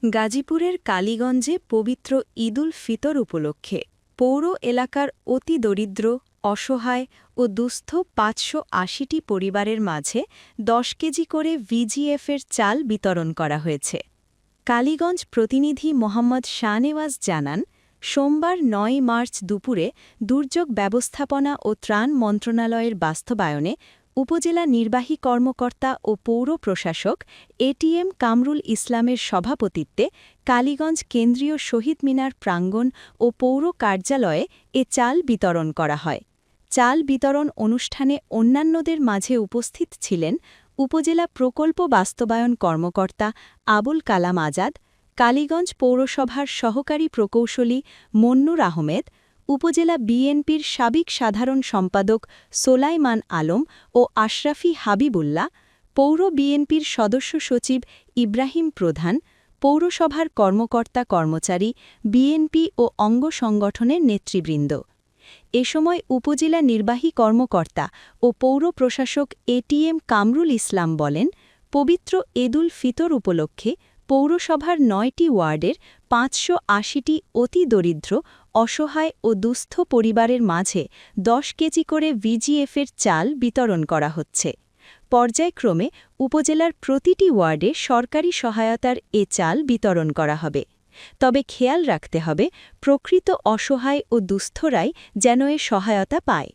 গাজীপুরের কালীগঞ্জে পবিত্র ঈদুল ফিতর উপলক্ষে পৌর এলাকার অতি দরিদ্র, অসহায় ও দুস্থ ৫৮০টি পরিবারের মাঝে ১০ কেজি করে ভিজিএফের চাল বিতরণ করা হয়েছে। কালীগঞ্জ প্রতিনিধি মোহাম্মদ শাহনেওয়াজ জানান, সোমবার ৯ মার্চ দুপুরে দুর্যোগ ব্যবস্থাপনা ও ত্রাণ মন্ত্রণালয়ের বাস্তবায়নে উপজেলা নির্বাহী কর্মকর্তা ও পৌর প্রশাসক এটিএম কামরুল ইসলামের সভাপতিত্বে কালীগঞ্জ কেন্দ্রীয় শহীদ মিনার প্রাঙ্গণ ও পৌর কার্যালয়ে এ চাল বিতরণ করা হয়। চাল বিতরণ অনুষ্ঠানে অন্যান্যদের মাঝে উপস্থিত ছিলেন উপজেলা প্রকল্প বাস্তবায়ন কর্মকর্তা আবুল কালাম আজাদ, কালীগঞ্জ পৌরসভার সহকারী প্রকৌশলী মন্নুর আহমেদ, উপজেলা বিএনপির সাবেক সাধারণ সম্পাদক সোলাইমান আলম ও আশরাফি হাবিবুল্লাহ, পৌর বিএনপির সদস্য সচিব ইব্রাহিম প্রধান, পৌরসভার কর্মকর্তা কর্মচারী, বিএনপি ও অঙ্গ সংগঠনের নেতৃবৃন্দ। এ সময় উপজেলা নির্বাহী কর্মকর্তা ও পৌর প্রশাসক এটিএম কামরুল ইসলাম বলেন, পবিত্র ঈদুল ফিতর উপলক্ষে পৌরসভার ৯টি ওয়ার্ডের ৫৮০টি অতি দরিদ্র, অসহায় ও দুস্থ পরিবারের মাঝে ১০ কেজি করে ভিজিএফের চাল বিতরণ করা হচ্ছে। পর্যায়ক্রমে উপজেলার প্রতিটি ওয়ার্ডে সরকারি সহায়তার এ চাল বিতরণ করা হবে। তবে খেয়াল রাখতে হবে, প্রকৃত অসহায় ও দুস্থরাই যেন এ সহায়তা পায়।